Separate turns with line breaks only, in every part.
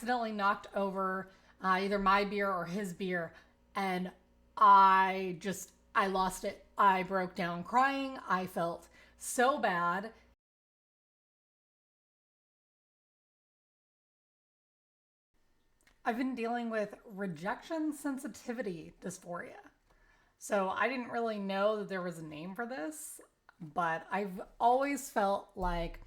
accidentally knocked over either my beer or his beer, and I lost it. I broke down crying. I felt so bad. I've been dealing with rejection sensitivity dysphoria. So I didn't really know that there was a name for this, but I've always felt like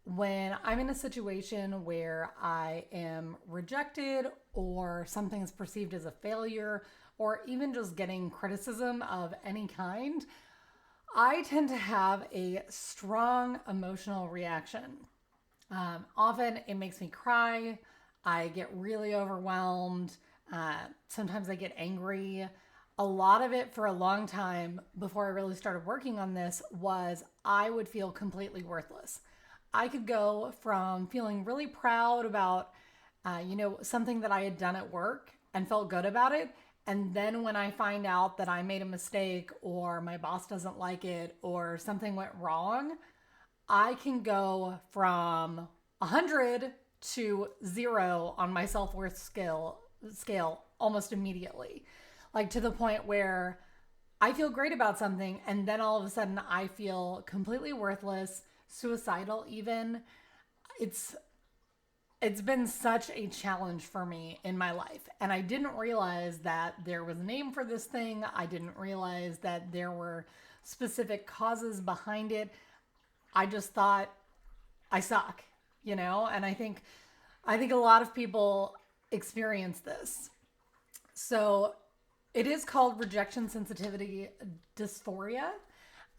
when I'm in a situation where I am rejected or something is perceived as a failure or even just getting criticism of any kind, I tend to have a strong emotional reaction. Often it makes me cry. I get really overwhelmed. Sometimes I get angry. A lot of it for a long time before I really started working on this was I would feel completely worthless. I could go from feeling really proud about, something that I had done at work and felt good about it. And then when I find out that I made a mistake or my boss doesn't like it or something went wrong, I can go from 100 to 0 on my self-worth scale almost immediately. Like to the point where I feel great about something and then all of a sudden I feel completely worthless, suicidal even. It's it's been such a challenge for me in my life. And I didn't realize that there was a name for this thing. I didn't realize that there were specific causes behind it. I just thought I suck, and I think a lot of people experience this. So it is called rejection sensitivity dysphoria.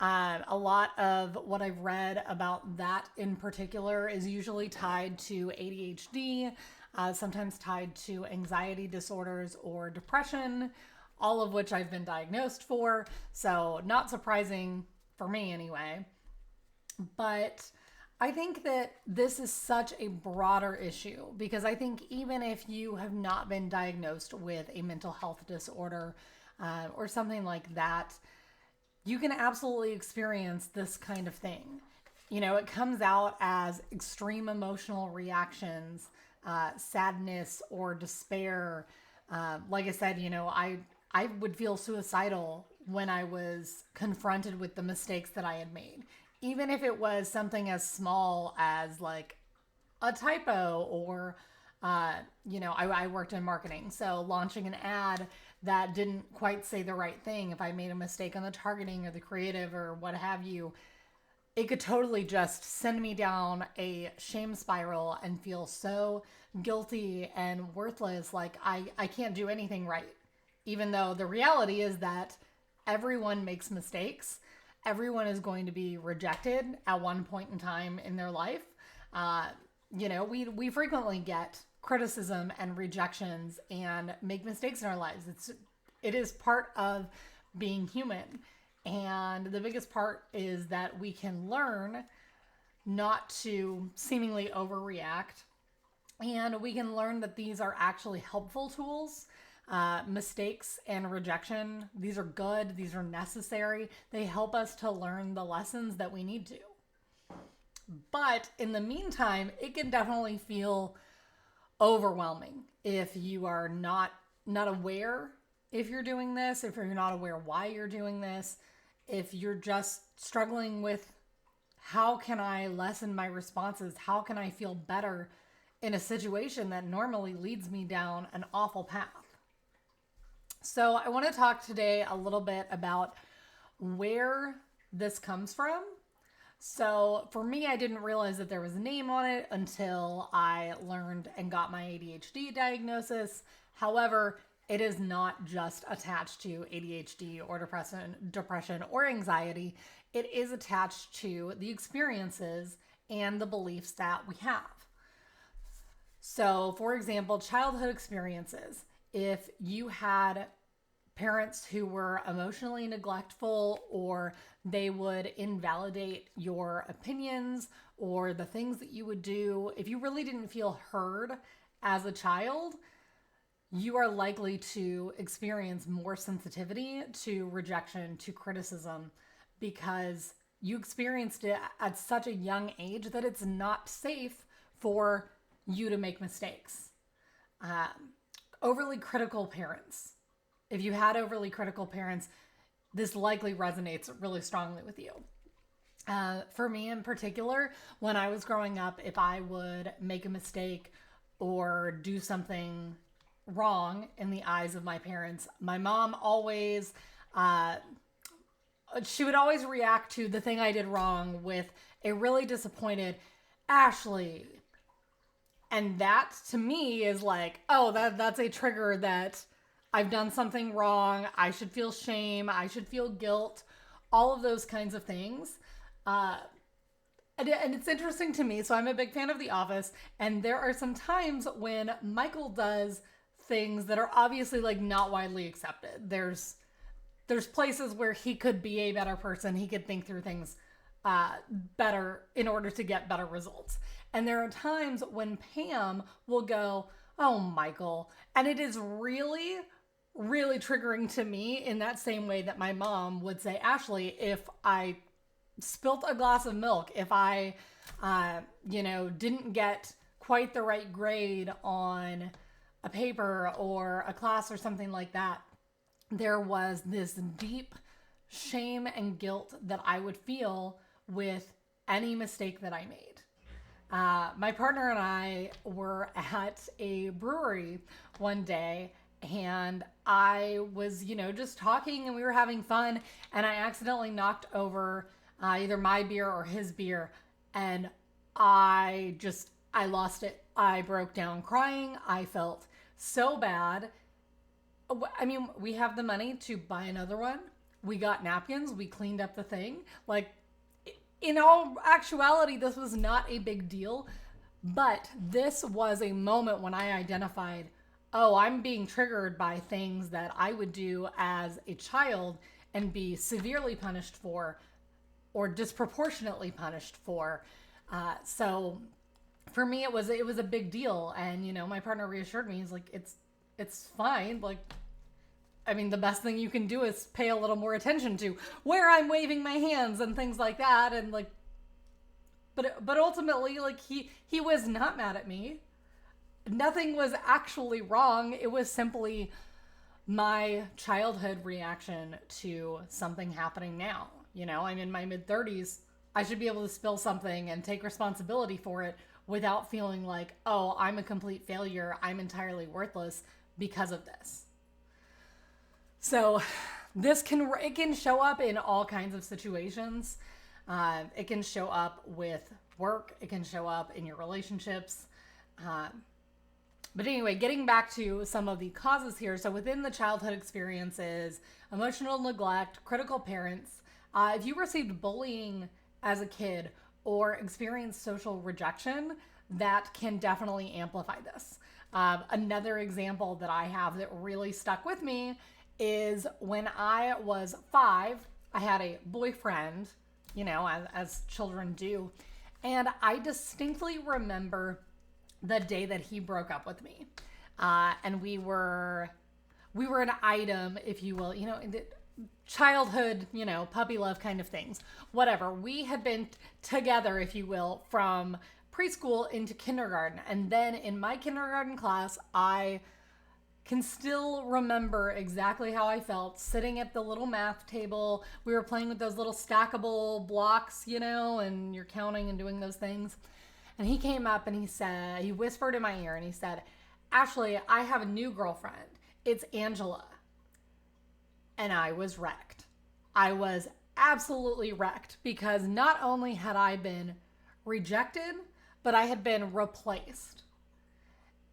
A lot of what I've read about that in particular is usually tied to ADHD, sometimes tied to anxiety disorders or depression, all of which I've been diagnosed for. So, not surprising for me anyway. But I think that this is such a broader issue because I think even if you have not been diagnosed with a mental health disorder or something like that, you can absolutely experience this kind of thing. It comes out as extreme emotional reactions, sadness or despair. Like I said, I would feel suicidal when I was confronted with the mistakes that I had made. Even if it was something as small as like a typo or I worked in marketing, so launching an ad that didn't quite say the right thing, if I made a mistake on the targeting or the creative or what have you, it could totally just send me down a shame spiral and feel so guilty and worthless, like I can't do anything right. Even though the reality is that everyone makes mistakes, everyone is going to be rejected at one point in time in their life. Uh, we frequently get criticism and rejections and make mistakes in our lives. It is part of being human. And the biggest part is that we can learn not to seemingly overreact. And we can learn that these are actually helpful tools. Mistakes and rejection, these are good, these are necessary. They help us to learn the lessons that we need to. But in the meantime, it can definitely feel overwhelming if you are not aware if you're doing this, if you're not aware why you're doing this, if you're just struggling with how can I lessen my responses, how can I feel better in a situation that normally leads me down an awful path. So I want to talk today a little bit about where this comes from. So for me, I didn't realize that there was a name on it until I learned and got my ADHD diagnosis. However, it is not just attached to ADHD or depression or anxiety. It is attached to the experiences and the beliefs that we have. So, for example, childhood experiences. If you had parents who were emotionally neglectful or they would invalidate your opinions or the things that you would do, if you really didn't feel heard as a child, you are likely to experience more sensitivity to rejection, to criticism, because you experienced it at such a young age that it's not safe for you to make mistakes. Uh, Overly critical parents. If you had overly critical parents, this likely resonates really strongly with you. For me in particular, when I was growing up, if I would make a mistake or do something wrong in the eyes of my parents, my mom always, uh, she would always react to the thing I did wrong with a really disappointed, Ashley. And that to me is like, oh, that's a trigger that I've done something wrong. I should feel shame. I should feel guilt. All of those kinds of things. Uh, and it's interesting to me. So I'm a big fan of The Office, and there are some times when Michael does things that are obviously like not widely accepted. There's places where he could be a better person. He could think through things better in order to get better results. And there are times when Pam will go, "Oh, Michael," and it is really, really triggering to me in that same way that my mom would say, "Ashley, if I spilt a glass of milk, if I, didn't get quite the right grade on a paper or a class or something like that, there was this deep shame and guilt that I would feel with any mistake that I made." My partner and I were at a brewery one day, and I was, just talking and we were having fun, and I accidentally knocked over either my beer or his beer, and I lost it. I broke down crying. I felt so bad. I mean, we have the money to buy another one. We got napkins. We cleaned up the thing. Like, in all actuality, this was not a big deal. But this was a moment when I identified, oh, I'm being triggered by things that I would do as a child and be severely punished for or disproportionately punished for. So for me, it was a big deal. And, my partner reassured me. He's like, it's fine. Like, I mean, the best thing you can do is pay a little more attention to where I'm waving my hands and things like that. And like, but ultimately, like he was not mad at me. Nothing was actually wrong. It was simply my childhood reaction to something happening now. I'm in my mid 30s. I should be able to spill something and take responsibility for it without feeling like, oh, I'm a complete failure. I'm entirely worthless because of this. So it can show up in all kinds of situations. It can show up with work. It can show up in your relationships. But anyway, getting back to some of the causes here. So within the childhood experiences, emotional neglect, critical parents, if you received bullying as a kid or experienced social rejection, that can definitely amplify this. Another example that I have that really stuck with me is when I was 5, I had a boyfriend, as children do. And I distinctly remember the day that he broke up with me. And we were an item, if you will, childhood, puppy love kind of things. Whatever. We had been together, if you will, from preschool into kindergarten. And then in my kindergarten class, I can still remember exactly how I felt sitting at the little math table. We were playing with those little stackable blocks, and you're counting and doing those things. And he came up and he whispered in my ear and he said, "Ashley, I have a new girlfriend. It's Angela." And I was wrecked. I was absolutely wrecked because not only had I been rejected, but I had been replaced.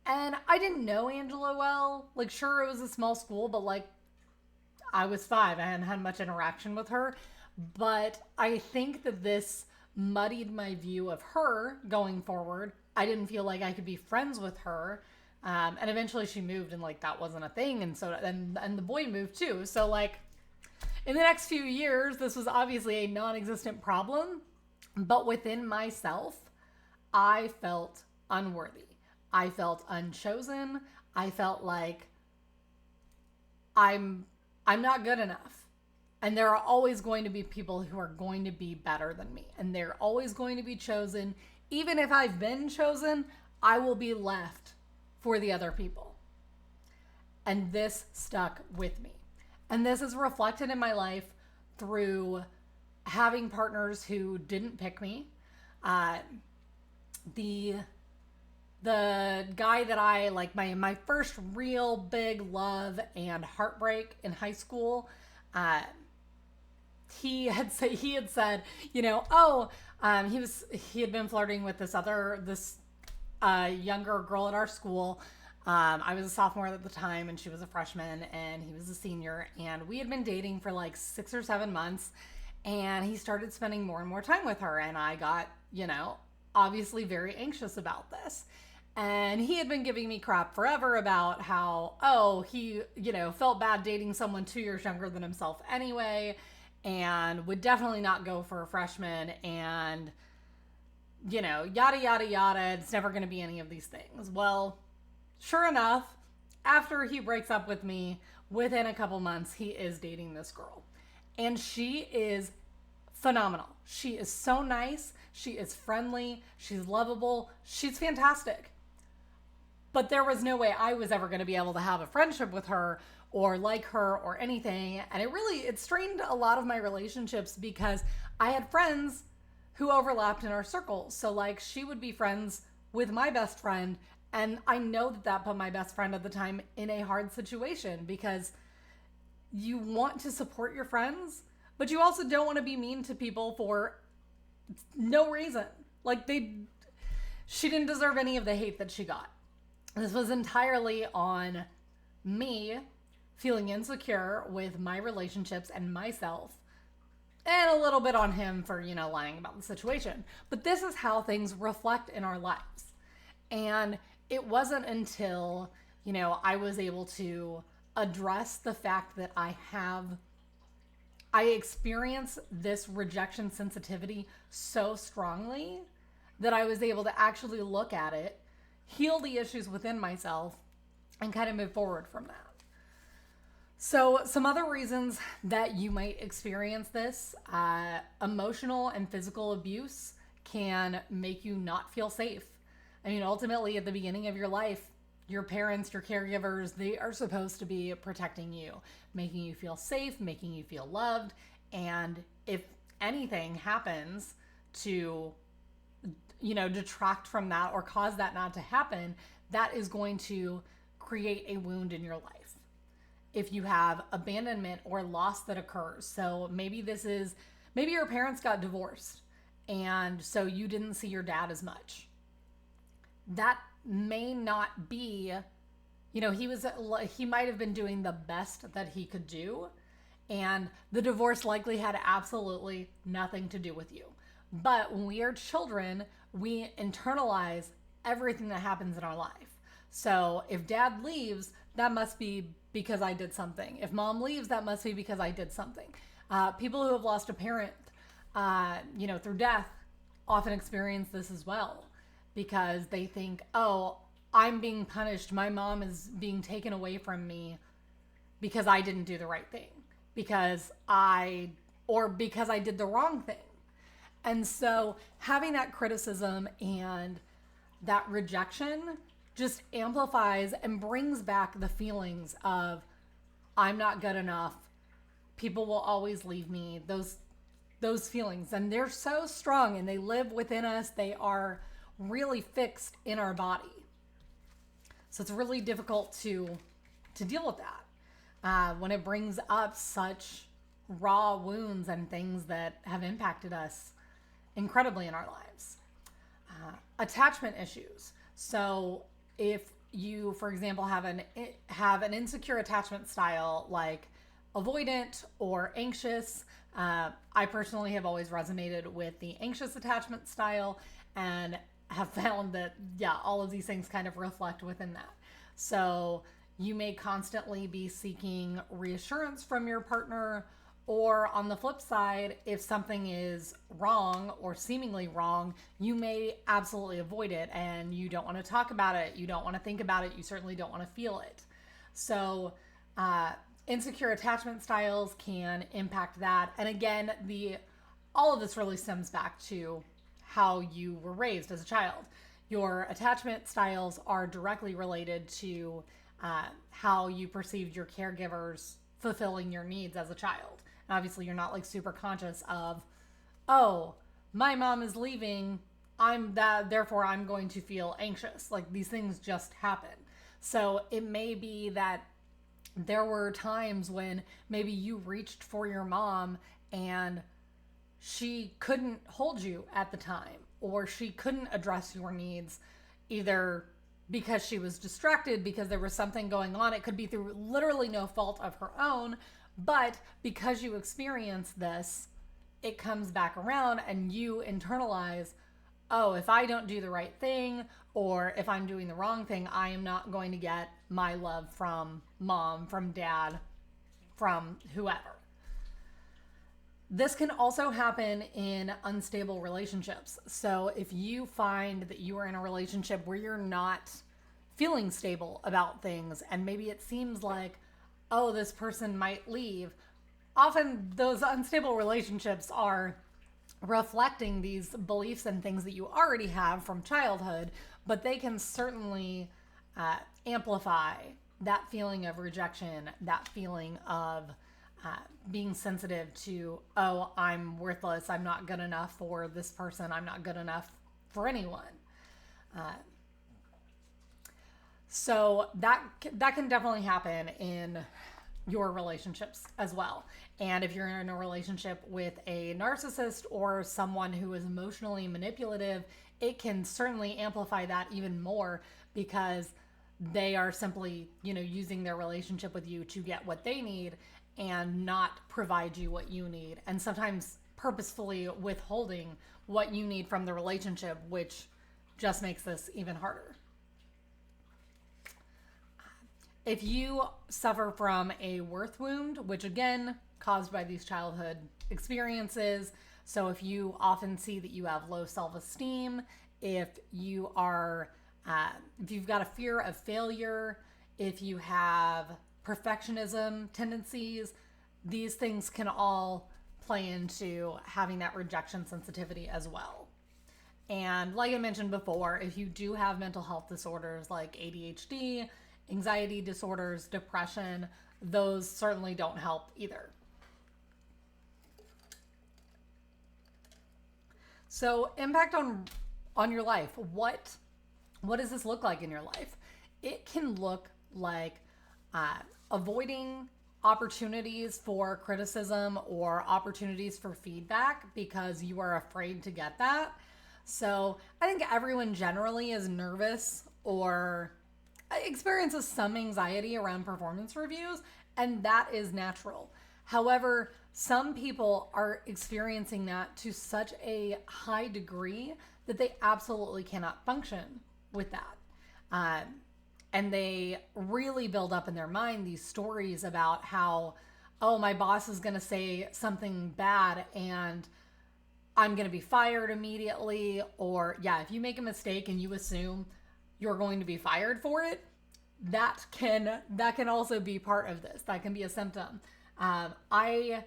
And I didn't know Angela well. Like, sure, it was a small school, but like, I was 5. I hadn't had much interaction with her. But I think that this muddied my view of her going forward. I didn't feel like I could be friends with her. And eventually she moved and like that wasn't a thing. And so, and the boy moved too. So like in the next few years, this was obviously a non-existent problem, but within myself, I felt unworthy. I felt unchosen. I felt like I'm not good enough. And there are always going to be people who are going to be better than me. And they're always going to be chosen. Even if I've been chosen, I will be left for the other people. And this stuck with me. And this is reflected in my life through having partners who didn't pick me. The guy that I like, my first real big love and heartbreak in high school, he had said, he had been flirting with this younger girl at our school. I was a sophomore at the time and she was a freshman and he was a senior, and we had been dating for like 6 or 7 months, and he started spending more and more time with her, and I got, obviously very anxious about this. And he had been giving me crap forever about how, he, felt bad dating someone 2 years younger than himself anyway, and would definitely not go for a freshman, and, yada, yada, yada. It's never going to be any of these things. Well, sure enough, after he breaks up with me, within a couple months, he is dating this girl. And she is phenomenal. She is so nice. She is friendly. She's lovable. She's fantastic. But there was no way I was ever going to be able to have a friendship with her or like her or anything. And it strained a lot of my relationships because I had friends who overlapped in our circles. So like she would be friends with my best friend. And I know that put my best friend at the time in a hard situation, because you want to support your friends, but you also don't want to be mean to people for no reason. Like she didn't deserve any of the hate that she got. This was entirely on me feeling insecure with my relationships and myself, and a little bit on him for, lying about the situation. But this is how things reflect in our lives. And it wasn't until, I was able to address the fact that I experience this rejection sensitivity so strongly that I was able to actually look at it, heal the issues within myself, and kind of move forward from that. So some other reasons that you might experience this, emotional and physical abuse can make you not feel safe. I mean, ultimately, at the beginning of your life, your parents, your caregivers, they are supposed to be protecting you, making you feel safe, making you feel loved. And if anything happens to, detract from that or cause that not to happen, that is going to create a wound in your life. If you have abandonment or loss that occurs. So maybe your parents got divorced, and so you didn't see your dad as much. That may not be, he might have been doing the best that he could do, and the divorce likely had absolutely nothing to do with you. But when we are children, we internalize everything that happens in our life. So if dad leaves, that must be because I did something. If mom leaves, that must be because I did something. People who have lost a parent, through death often experience this as well, because they think, I'm being punished. My mom is being taken away from me because I didn't do the right thing, because I did the wrong thing. And so having that criticism and that rejection just amplifies and brings back the feelings of, I'm not good enough. People will always leave me. Those feelings. And they're so strong and they live within us. They are really fixed in our body. So it's really difficult to deal with that when it brings up such raw wounds and things that have impacted us incredibly in our lives. Attachment issues. So if you, for example, have an insecure attachment style like avoidant or anxious, I personally have always resonated with the anxious attachment style and have found that, all of these things kind of reflect within that. So you may constantly be seeking reassurance from your partner, or on the flip side, if something is wrong or seemingly wrong, you may absolutely avoid it and you don't want to talk about it. You don't want to think about it. You certainly don't want to feel it. So insecure attachment styles can impact that. And again, all of this really stems back to how you were raised as a child. your attachment styles are directly related to how you perceived your caregivers fulfilling your needs as a child. And obviously, you're not like super conscious of, oh, my mom is leaving. Therefore I'm going to feel anxious. Like these things just happen. So it may be that there were times when maybe you reached for your mom and she couldn't hold you at the time, or she couldn't address your needs, either because she was distracted, because there was something going on. It could be through literally no fault of her own, but because you experience this, it comes back around and you internalize, oh, if I don't do the right thing, or if I'm doing the wrong thing, I am not going to get my love from mom, from dad, from whoever. This can also happen in unstable relationships. So if you find that you are in a relationship where you're not feeling stable about things, and maybe it seems like, oh, this person might leave, often those unstable relationships are reflecting these beliefs and things that you already have from childhood, but they can certainly amplify that feeling of rejection, that feeling of being sensitive to, oh, I'm worthless, I'm not good enough for this person, I'm not good enough for anyone. So that can definitely happen in your relationships as well. And if you're in a relationship with a narcissist or someone who is emotionally manipulative, it can certainly amplify that even more, because they are simply, using their relationship with you to get what they need and not provide you what you need. And sometimes purposefully withholding what you need from the relationship, which just makes this even harder. If you suffer from a worth wound, which again, caused by these childhood experiences, so if you often see that you have low self-esteem, if you've got a fear of failure, if you have perfectionism tendencies, these things can all play into having that rejection sensitivity as well. And like I mentioned before, if you do have mental health disorders like ADHD, anxiety disorders, depression, those certainly don't help either. So, impact on your life. What does this look like in your life? It can look like avoiding opportunities for criticism or opportunities for feedback because you are afraid to get that. So I think everyone generally is nervous or experiences some anxiety around performance reviews, and that is natural. However, some people are experiencing that to such a high degree that they absolutely cannot function with that. And they really build up in their mind these stories about how, oh, my boss is going to say something bad and I'm going to be fired immediately. Or, yeah, if you make a mistake and you assume you're going to be fired for it, that can also be part of this. That can be a symptom. I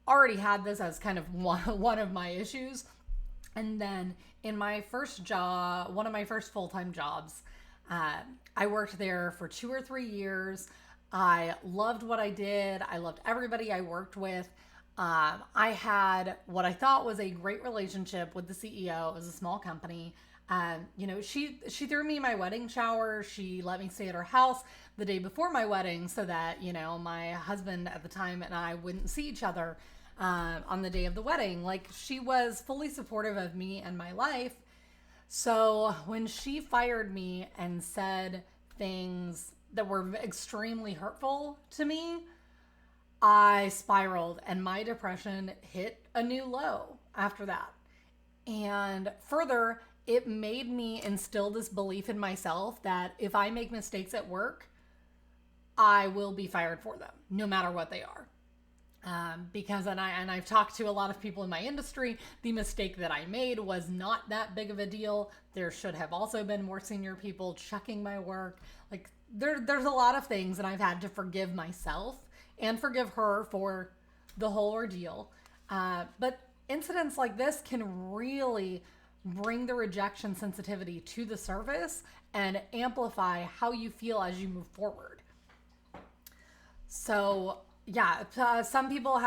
already had this as kind of one of my issues. And then in my first job, one of my first full-time jobs, I worked there for 2 or 3 years. I loved what I did. I loved everybody I worked with. I had what I thought was a great relationship with the CEO. It was a small company. She threw me my wedding shower. She let me stay at her house the day before my wedding so that, my husband at the time and I wouldn't see each other on the day of the wedding. Like, she was fully supportive of me and my life. So when she fired me and said things that were extremely hurtful to me, I spiraled and my depression hit a new low after that. And further, it made me instill this belief in myself that if I make mistakes at work, I will be fired for them, no matter what they are. Because I've talked to a lot of people in my industry, the mistake that I made was not that big of a deal. There should have also been more senior people checking my work. Like, there's a lot of things that I've had to forgive myself and forgive her for the whole ordeal. But incidents like this can really bring the rejection sensitivity to the surface and amplify how you feel as you move forward. So, yeah, some people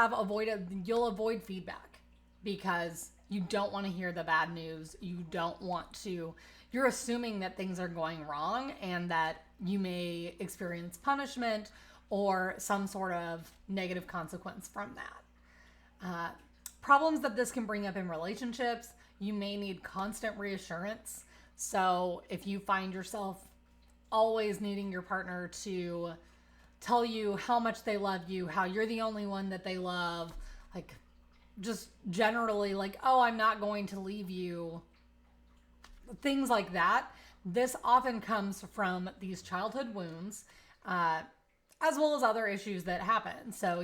you'll avoid feedback because you don't want to hear the bad news. You're assuming that things are going wrong and that you may experience punishment or some sort of negative consequence from that. Problems that this can bring up in relationships, you may need constant reassurance. So if you find yourself always needing your partner to tell you how much they love you, how you're the only one that they love, like just generally like, oh, I'm not going to leave you, things like that. This often comes from these childhood wounds, as well as other issues that happen. So,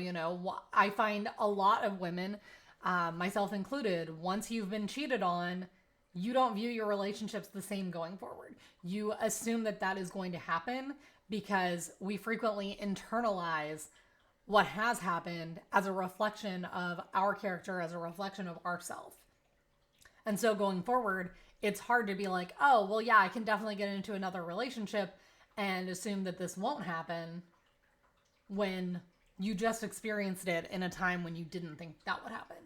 I find a lot of women, myself included, once you've been cheated on, you don't view your relationships the same going forward. You assume that that is going to happen because we frequently internalize what has happened as a reflection of our character, as a reflection of ourself. And so going forward, it's hard to be like, oh, well, yeah, I can definitely get into another relationship and assume that this won't happen when you just experienced it in a time when you didn't think that would happen.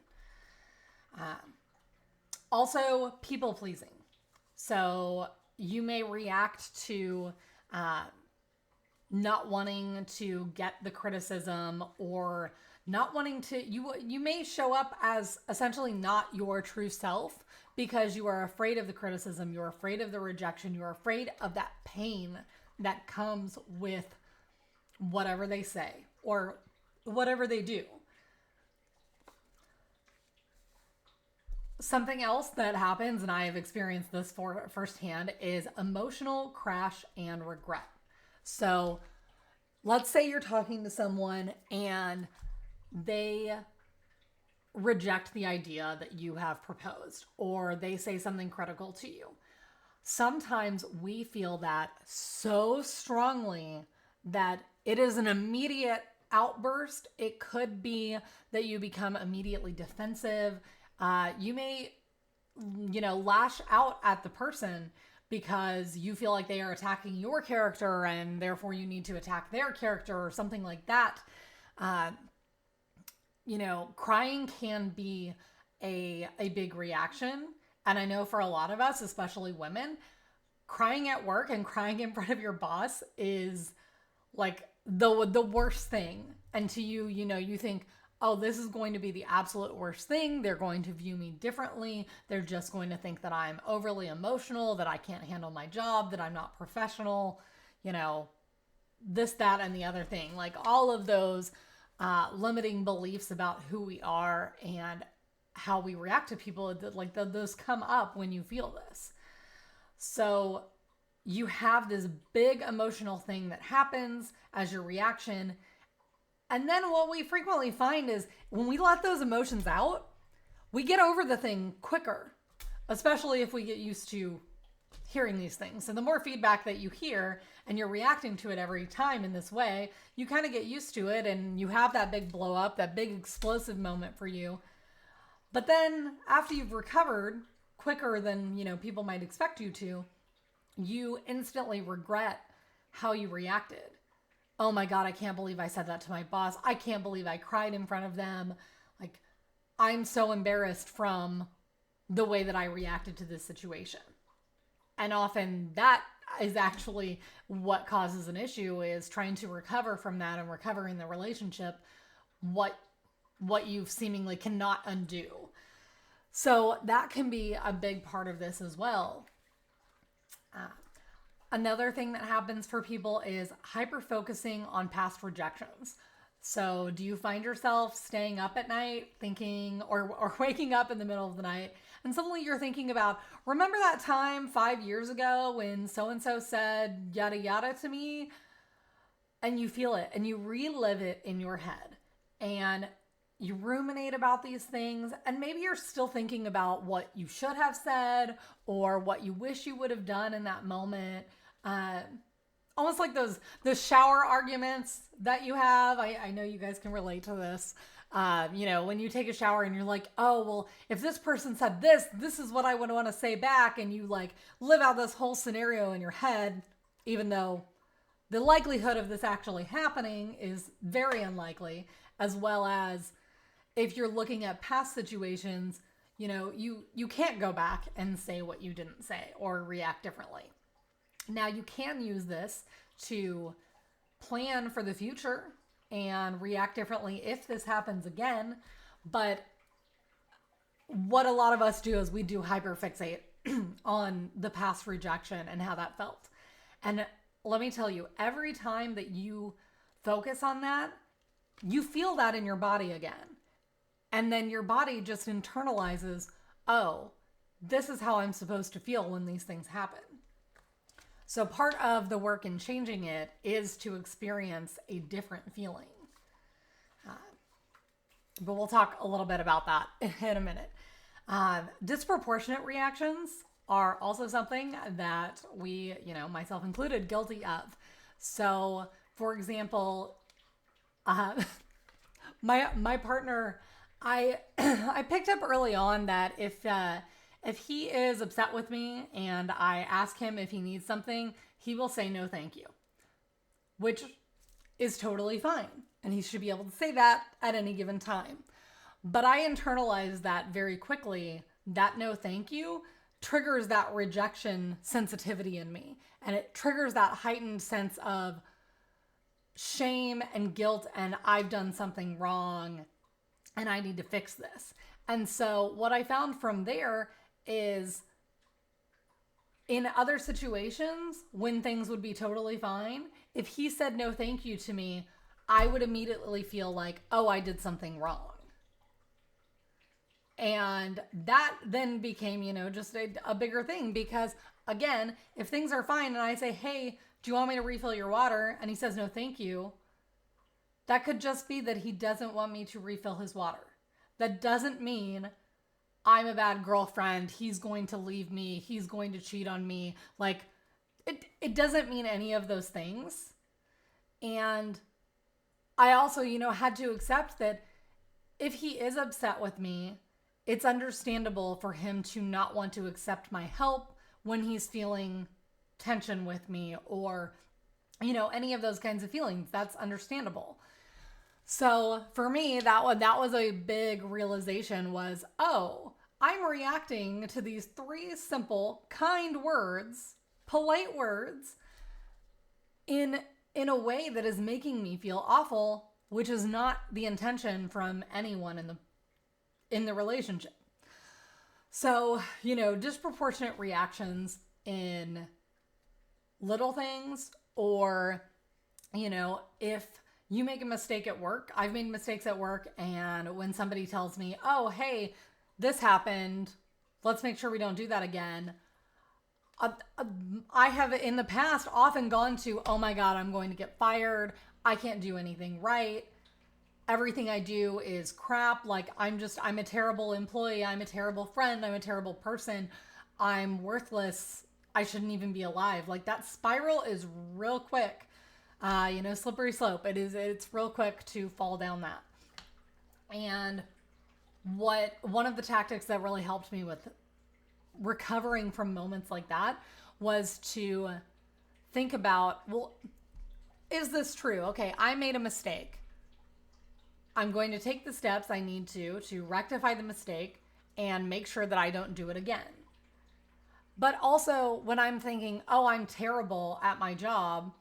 Also, people pleasing. So you may react to not wanting to get the criticism or not wanting to, you may show up as essentially not your true self because you are afraid of the criticism, you're afraid of the rejection, you're afraid of that pain that comes with whatever they say or whatever they do. Something else that happens, and I have experienced this firsthand, is emotional crash and regret. So let's say you're talking to someone and they reject the idea that you have proposed, or they say something critical to you. Sometimes we feel that so strongly that it is an immediate outburst. It could be that you become immediately defensive. You may, lash out at the person because you feel like they are attacking your character and therefore you need to attack their character or something like that. Crying can be a big reaction. And I know for a lot of us, especially women, crying at work and crying in front of your boss is like the worst thing. And to you, you think, oh, this is going to be the absolute worst thing. They're going to view me differently. They're just going to think that I'm overly emotional, that I can't handle my job, that I'm not professional, this, that, and the other thing. Like all of those limiting beliefs about who we are and how we react to people, those come up when you feel this. So you have this big emotional thing that happens as your reaction. And then what we frequently find is when we let those emotions out, we get over the thing quicker, especially if we get used to hearing these things. So the more feedback that you hear and you're reacting to it every time in this way, you kind of get used to it and you have that big blow up, that big explosive moment for you. But then after you've recovered quicker than, people might expect you to, you instantly regret how you reacted. Oh my God, I can't believe I said that to my boss. I can't believe I cried in front of them. Like, I'm so embarrassed from the way that I reacted to this situation. And often that is actually what causes an issue, is trying to recover from that and recover in the relationship what you seemingly cannot undo. So that can be a big part of this as well. Another thing that happens for people is hyper-focusing on past rejections. So do you find yourself staying up at night thinking or waking up in the middle of the night and suddenly you're thinking about, remember that time 5 years ago when so-and-so said yada yada to me? And you feel it and you relive it in your head and you ruminate about these things, and maybe you're still thinking about what you should have said or what you wish you would have done in that moment. Almost like those shower arguments that you have. I know you guys can relate to this. When you take a shower and you're like, oh, well, if this person said this, this is what I would want to say back. And you like live out this whole scenario in your head, even though the likelihood of this actually happening is very unlikely, as well as if you're looking at past situations, you can't go back and say what you didn't say or react differently. Now, you can use this to plan for the future and react differently if this happens again. But what a lot of us do is we do hyperfixate on the past rejection and how that felt. And let me tell you, every time that you focus on that, you feel that in your body again. And then your body just internalizes, oh, this is how I'm supposed to feel when these things happen. So part of the work in changing it is to experience a different feeling. But we'll talk a little bit about that in a minute. Disproportionate reactions are also something that we, myself included, guilty of. So, for example, my partner, I picked up early on that if he is upset with me and I ask him if he needs something, he will say no thank you, which is totally fine. And he should be able to say that at any given time. But I internalized that very quickly. That no thank you triggers that rejection sensitivity in me. And it triggers that heightened sense of shame and guilt and I've done something wrong and I need to fix this. And so what I found from there is in other situations when things would be totally fine, if he said no thank you to me, I would immediately feel like, oh, I did something wrong. And that then became, just a bigger thing because, again, if things are fine and I say, hey, do you want me to refill your water? And he says, no, thank you. That could just be that he doesn't want me to refill his water. That doesn't mean I'm a bad girlfriend. He's going to leave me. He's going to cheat on me. Like, it doesn't mean any of those things. And I also, had to accept that if he is upset with me, it's understandable for him to not want to accept my help when he's feeling tension with me or, any of those kinds of feelings. That's understandable. So for me, that was a big realization was, oh, I'm reacting to these 3 simple, kind words, polite words in a way that is making me feel awful, which is not the intention from anyone in the relationship. So, disproportionate reactions in little things or, if you make a mistake at work, I've made mistakes at work. And when somebody tells me, oh, hey, this happened, let's make sure we don't do that again. I have in the past often gone to, oh my God, I'm going to get fired. I can't do anything right. Everything I do is crap. Like I'm a terrible employee. I'm a terrible friend. I'm a terrible person. I'm worthless. I shouldn't even be alive. Like that spiral is real quick. Slippery slope. It's real quick to fall down that. And one of the tactics that really helped me with recovering from moments like that was to think about, well, is this true? Okay, I made a mistake. I'm going to take the steps I need to rectify the mistake and make sure that I don't do it again. But also when I'm thinking, oh, I'm terrible at my job,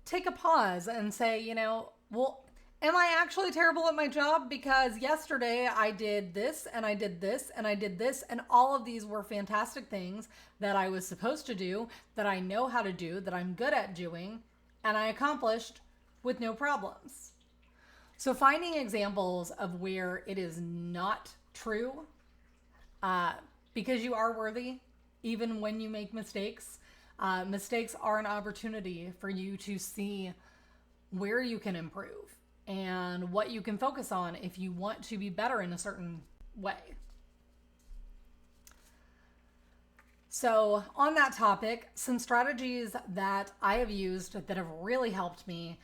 take a pause and say, well, am I actually terrible at my job? Because yesterday I did this and I did this and I did this and all of these were fantastic things that I was supposed to do, that I know how to do, that I'm good at doing, and I accomplished with no problems. So finding examples of where it is not true, because you are worthy, even when you make mistakes. Mistakes are an opportunity for you to see where you can improve and what you can focus on if you want to be better in a certain way. So on that topic, some strategies that I have used that have really helped me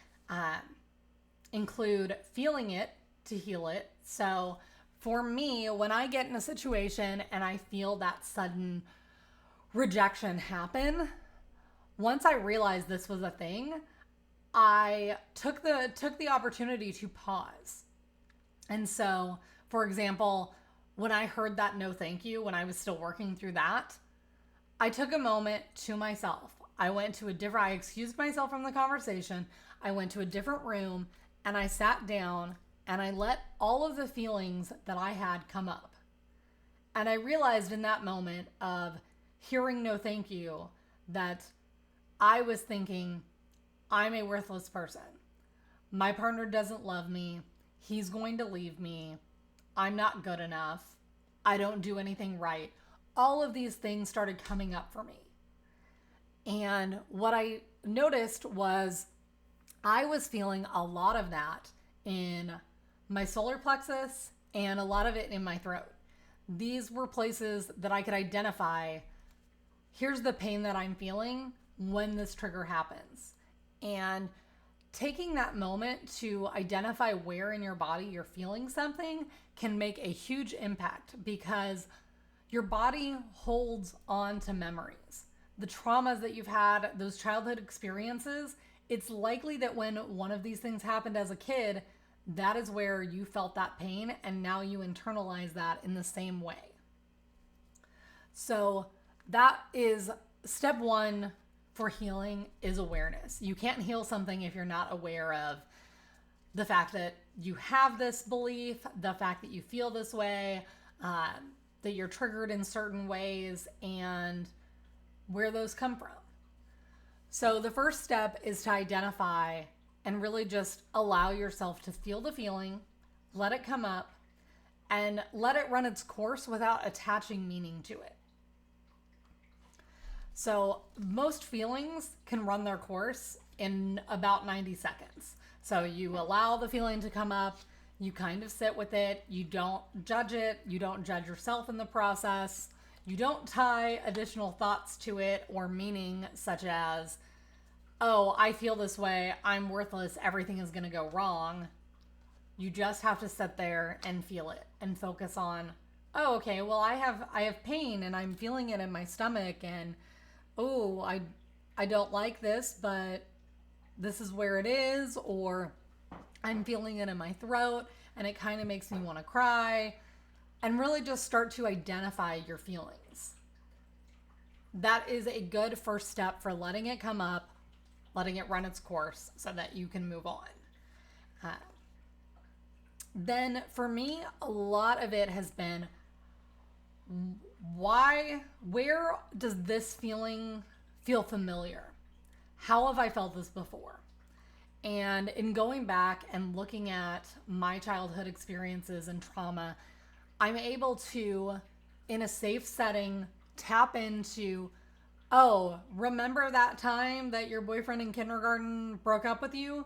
include feeling it to heal it. So for me, when I get in a situation and I feel that sudden rejection happen, once I realized this was a thing, I took the opportunity to pause. And so, for example, when I heard that no thank you, when I was still working through that, I took a moment to myself. I excused myself from the conversation. I went to a different room and I sat down and I let all of the feelings that I had come up. And I realized in that moment of hearing no thank you that I was thinking, I'm a worthless person. My partner doesn't love me. He's going to leave me. I'm not good enough. I don't do anything right. All of these things started coming up for me. And what I noticed was I was feeling a lot of that in my solar plexus and a lot of it in my throat. These were places that I could identify. Here's the pain that I'm feeling when this trigger happens. And taking that moment to identify where in your body you're feeling something can make a huge impact, because your body holds on to memories. The traumas that you've had, those childhood experiences, it's likely that when one of these things happened as a kid, that is where you felt that pain, and now you internalize that in the same way. So that is step one for healing, is awareness. You can't heal something if you're not aware of the fact that you have this belief, the fact that you feel this way, that you're triggered in certain ways, and where those come from. So the first step is to identify and really just allow yourself to feel the feeling, let it come up, and let it run its course without attaching meaning to it. So most feelings can run their course in about 90 seconds. So you allow the feeling to come up, you kind of sit with it, you don't judge it, you don't judge yourself in the process, you don't tie additional thoughts to it or meaning such as, oh, I feel this way, I'm worthless, everything is going to go wrong. You just have to sit there and feel it and focus on, oh, okay, well, I have pain and I'm feeling it in my stomach, and oh, I don't like this, but this is where it is, or I'm feeling it in my throat and it kind of makes me want to cry, and really just start to identify your feelings. That is a good first step for letting it come up, letting it run its course so that you can move on. Then for me, a lot of it has been, where does this feeling feel familiar? How have I felt this before? And in going back and looking at my childhood experiences and trauma, I'm able to, in a safe setting, tap into, oh, remember that time that your boyfriend in kindergarten broke up with you?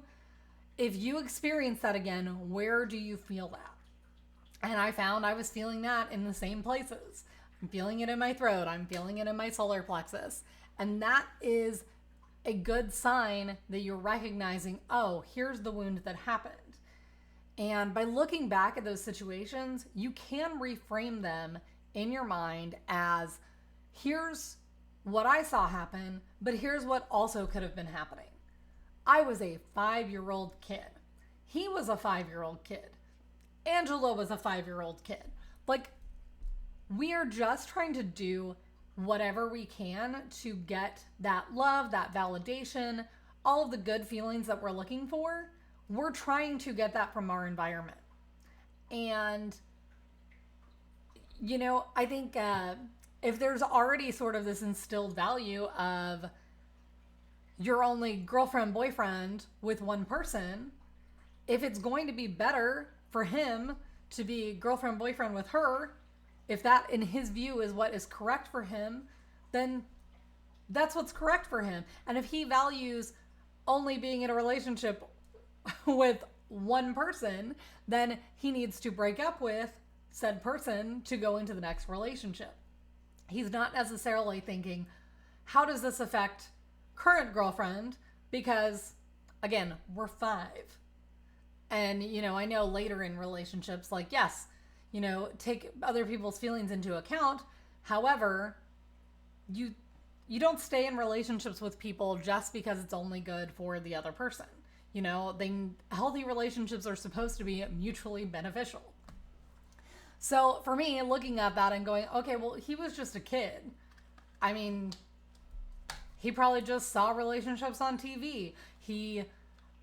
If you experience that again, where do you feel that? And I found I was feeling that in the same places. I'm feeling it in my throat. I'm feeling it in my solar plexus. And that is a good sign that you're recognizing, oh, here's the wound that happened. And by looking back at those situations, you can reframe them in your mind as, here's what I saw happen, but here's what also could have been happening. I was a 5-year-old kid. He was a 5-year-old kid. Angela was a 5-year-old kid. Like, we are just trying to do whatever we can to get that love, that validation, all of the good feelings that we're looking for. We're trying to get that from our environment. And, I think if there's already sort of this instilled value of you're only girlfriend, boyfriend with one person, if it's going to be better for him to be girlfriend, boyfriend with her, if that in his view is what is correct for him, then that's what's correct for him. And if he values only being in a relationship with one person, then he needs to break up with said person to go into the next relationship. He's not necessarily thinking, how does this affect current girlfriend? Because, again, we're 5. And, I know later in relationships, like, yes, take other people's feelings into account. However, you don't stay in relationships with people just because it's only good for the other person. Healthy relationships are supposed to be mutually beneficial. So for me, looking at that and going, okay, well, he was just a kid. I mean, he probably just saw relationships on TV. He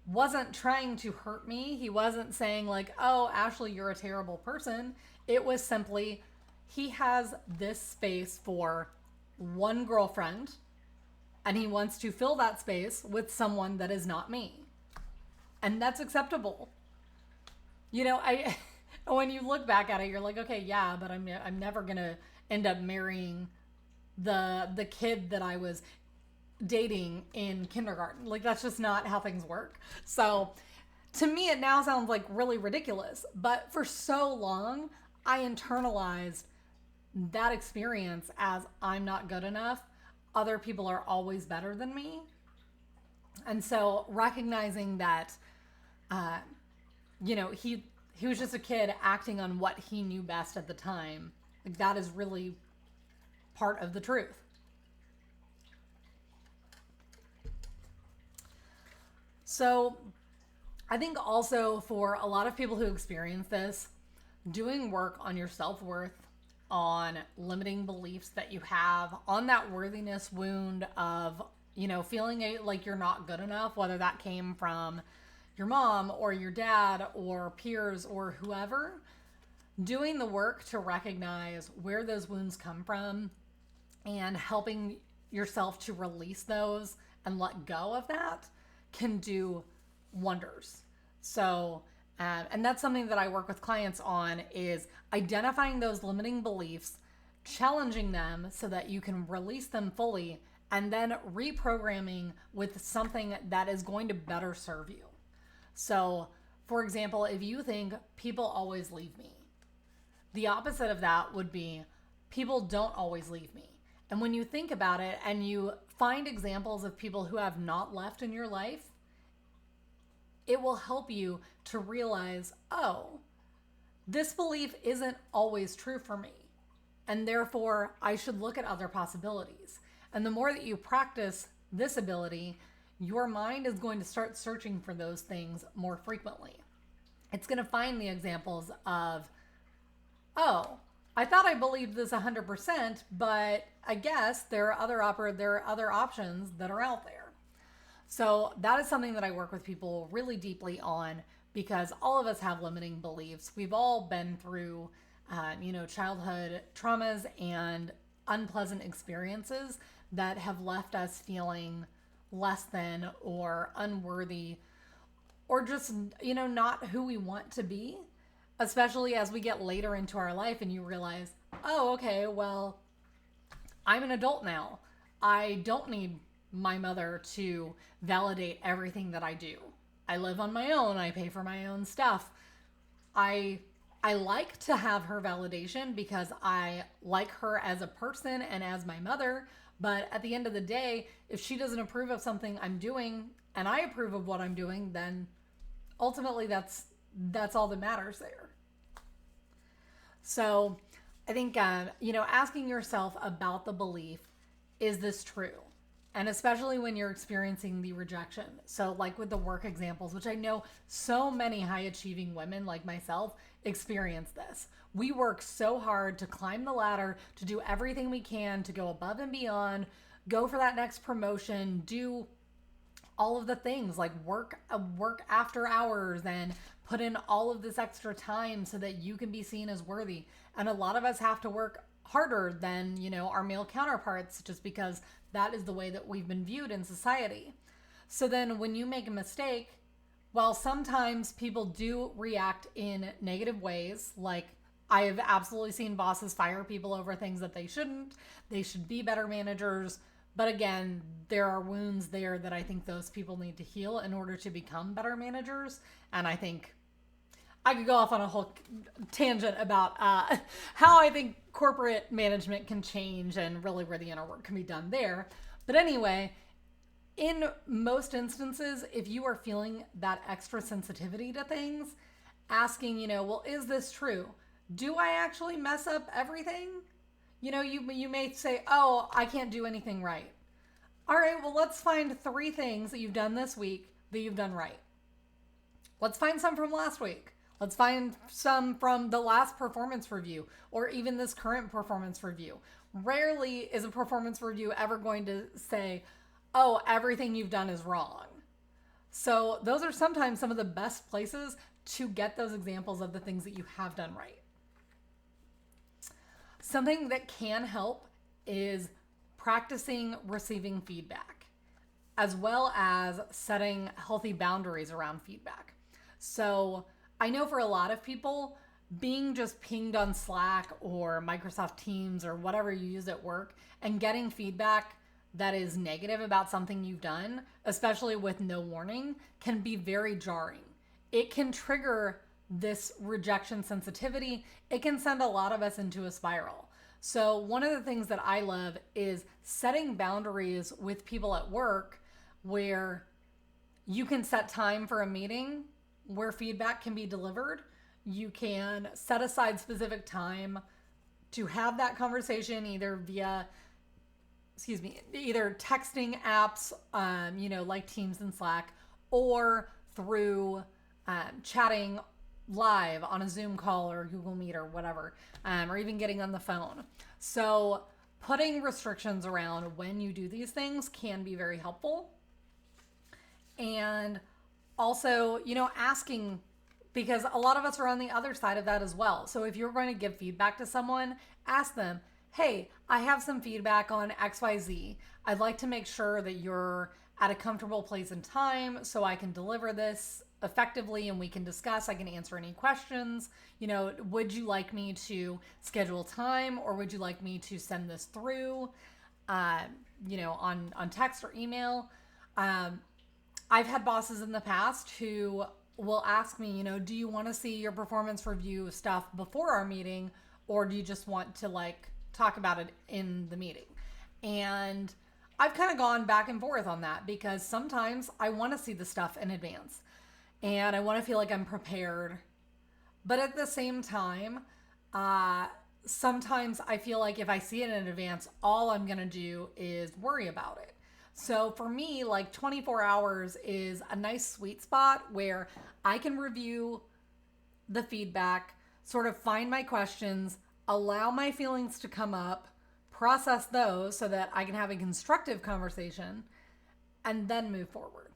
wasn't trying to hurt me. He wasn't saying, like, oh, Ashley, you're a terrible person. It was simply, he has this space for one girlfriend, and he wants to fill that space with someone that is not me. And that's acceptable. I when you look back at it, you're like, okay, yeah, but I'm never gonna end up marrying the kid that I was dating in kindergarten. Like, that's just not how things work. So to me, it now sounds like really ridiculous. But for so long, I internalized that experience as I'm not good enough. Other people are always better than me. And so recognizing that, he was just a kid acting on what he knew best at the time. Like, that is really part of the truth. So I think also for a lot of people who experience this, doing work on your self-worth, on limiting beliefs that you have, on that worthiness wound of, feeling like you're not good enough, whether that came from your mom or your dad or peers or whoever, doing the work to recognize where those wounds come from and helping yourself to release those and let go of that can do wonders. So, and that's something that I work with clients on, is identifying those limiting beliefs, challenging them so that you can release them fully, and then reprogramming with something that is going to better serve you. So, for example, if you think people always leave me, the opposite of that would be people don't always leave me. And when you think about it and you find examples of people who have not left in your life, it will help you to realize, oh, this belief isn't always true for me. And therefore, I should look at other possibilities. And the more that you practice this ability, your mind is going to start searching for those things more frequently. It's going to find the examples of, oh, I thought I believed this 100%, but I guess there are other options that are out there. So that is something that I work with people really deeply on, because all of us have limiting beliefs. We've all been through, childhood traumas and unpleasant experiences that have left us feeling less than or unworthy, or just, not who we want to be, especially as we get later into our life and you realize, oh, okay, well, I'm an adult now. I don't need my mother to validate everything that I do. I live on my own. I pay for my own stuff. I like to have her validation because I like her as a person and as my mother. But at the end of the day, if she doesn't approve of something I'm doing and I approve of what I'm doing, then ultimately that's all that matters there. So I think, asking yourself about the belief, is this true? And especially when you're experiencing the rejection. So like with the work examples, which I know so many high achieving women like myself experience this. We work so hard to climb the ladder, to do everything we can, to go above and beyond, go for that next promotion, do all of the things like work after hours and put in all of this extra time so that you can be seen as worthy. And a lot of us have to work harder than, our male counterparts, just because that is the way that we've been viewed in society. So then when you make a mistake, while sometimes people do react in negative ways, like I have absolutely seen bosses fire people over things that they shouldn't. They should be better managers. But again, there are wounds there that I think those people need to heal in order to become better managers. And I think I could go off on a whole tangent about how I think corporate management can change and really where the inner work can be done there. But anyway, in most instances, if you are feeling that extra sensitivity to things, asking, well, is this true? Do I actually mess up everything? You may say, oh, I can't do anything right. All right, well, let's find 3 things that you've done this week that you've done right. Let's find some from last week. Let's find some from the last performance review or even this current performance review. Rarely is a performance review ever going to say, oh, everything you've done is wrong. So those are sometimes some of the best places to get those examples of the things that you have done right. Something that can help is practicing receiving feedback, as well as setting healthy boundaries around feedback. So I know for a lot of people, being just pinged on Slack or Microsoft Teams or whatever you use at work and getting feedback that is negative about something you've done, especially with no warning, can be very jarring. It can trigger this rejection sensitivity. It can send a lot of us into a spiral. So one of the things that I love is setting boundaries with people at work where you can set time for a meeting where feedback can be delivered. You can set aside specific time to have that conversation either via either texting apps, like Teams and Slack, or through chatting live on a Zoom call or Google Meet or whatever, or even getting on the phone. So putting restrictions around when you do these things can be very helpful. And also, asking, because a lot of us are on the other side of that as well. So if you're going to give feedback to someone, ask them, hey, I have some feedback on XYZ. I'd like to make sure that you're at a comfortable place and time so I can deliver this effectively and we can discuss. I can answer any questions. Would you like me to schedule time or would you like me to send this through, on text or email? I've had bosses in the past who will ask me, do you want to see your performance review stuff before our meeting or do you just want to talk about it in the meeting? And I've kind of gone back and forth on that because sometimes I want to see the stuff in advance and I want to feel like I'm prepared. But at the same time, sometimes I feel like if I see it in advance, all I'm going to do is worry about it. So for me, 24 hours is a nice sweet spot where I can review the feedback, sort of find my questions, allow my feelings to come up, process those so that I can have a constructive conversation, and then move forward.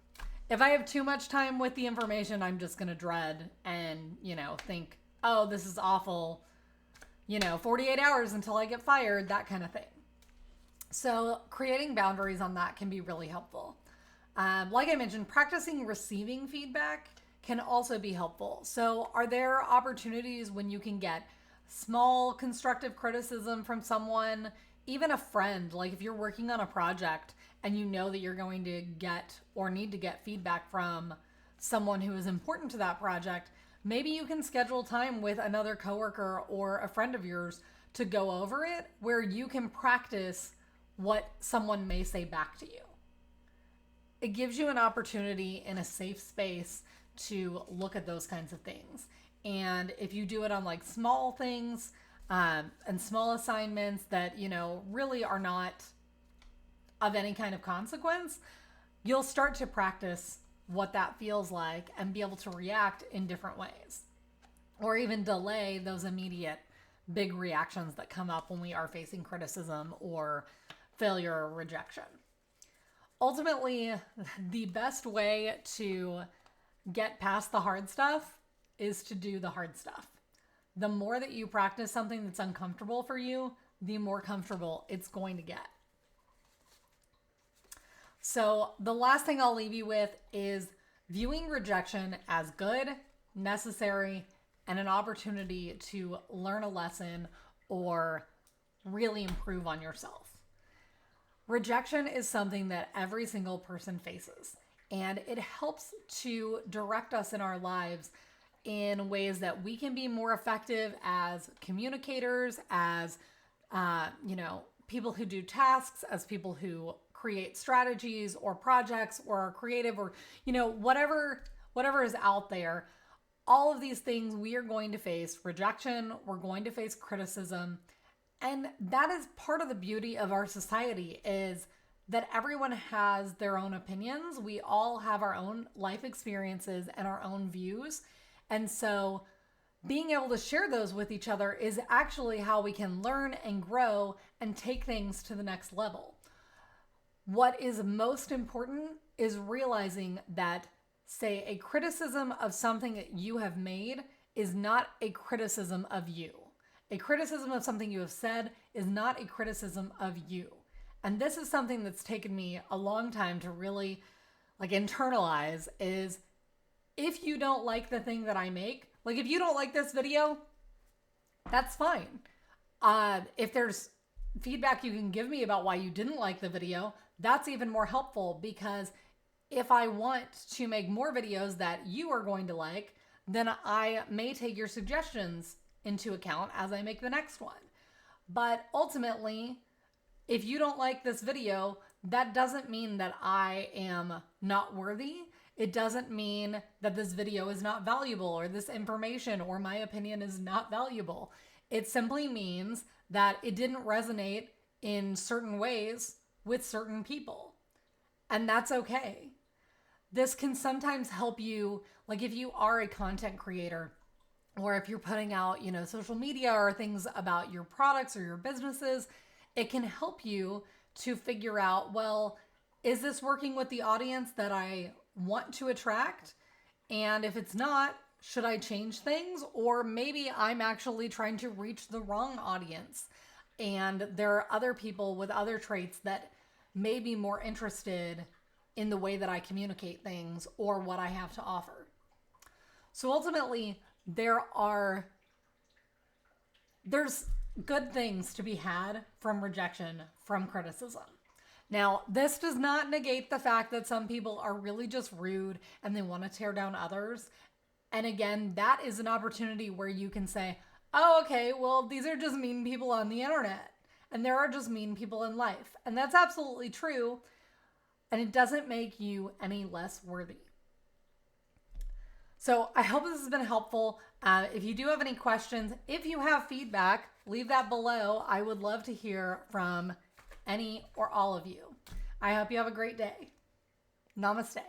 If I have too much time with the information, I'm just going to dread and, think, oh, this is awful, 48 hours until I get fired, that kind of thing. So creating boundaries on that can be really helpful. Like I mentioned, practicing receiving feedback can also be helpful. So are there opportunities when you can get small constructive criticism from someone, even a friend? Like if you're working on a project and you know that you're going to get or need to get feedback from someone who is important to that project, maybe you can schedule time with another coworker or a friend of yours to go over it where you can practice what someone may say back to you. It gives you an opportunity in a safe space to look at those kinds of things. And if you do it on small things and small assignments that, really are not of any kind of consequence, you'll start to practice what that feels like and be able to react in different ways. Or even delay those immediate big reactions that come up when we are facing criticism or failure or rejection. Ultimately, the best way to get past the hard stuff is to do the hard stuff. The more that you practice something that's uncomfortable for you, the more comfortable it's going to get. So the last thing I'll leave you with is viewing rejection as good, necessary, and an opportunity to learn a lesson or really improve on yourself. Rejection is something that every single person faces, and it helps to direct us in our lives in ways that we can be more effective as communicators, as people who do tasks, as people who create strategies or projects or are creative or, whatever is out there. All of these things, we are going to face rejection, we're going to face criticism. And that is part of the beauty of our society, is that everyone has their own opinions. We all have our own life experiences and our own views. And so being able to share those with each other is actually how we can learn and grow and take things to the next level. What is most important is realizing that, say, a criticism of something that you have made is not a criticism of you. A criticism of something you have said is not a criticism of you. And this is something that's taken me a long time to really internalize, is if you don't like the thing that I make, if you don't like this video, that's fine. If there's feedback you can give me about why you didn't like the video, that's even more helpful, because if I want to make more videos that you are going to like, then I may take your suggestions into account as I make the next one. But ultimately, if you don't like this video, that doesn't mean that I am not worthy. It doesn't mean that this video is not valuable, or this information or my opinion is not valuable. It simply means that it didn't resonate in certain ways with certain people. And that's okay. This can sometimes help you, if you are a content creator, or if you're putting out, social media or things about your products or your businesses, it can help you to figure out, well, is this working with the audience that I want to attract? And if it's not, should I change things? Or maybe I'm actually trying to reach the wrong audience, and there are other people with other traits that may be more interested in the way that I communicate things or what I have to offer. So ultimately, there's good things to be had from rejection, from criticism. Now, this does not negate the fact that some people are really just rude and they want to tear down others. And again, that is an opportunity where you can say, oh, okay, well, these are just mean people on the internet, and there are just mean people in life. And that's absolutely true. And it doesn't make you any less worthy. So I hope this has been helpful. If you do have any questions, if you have feedback, leave that below. I would love to hear from any or all of you. I hope you have a great day. Namaste.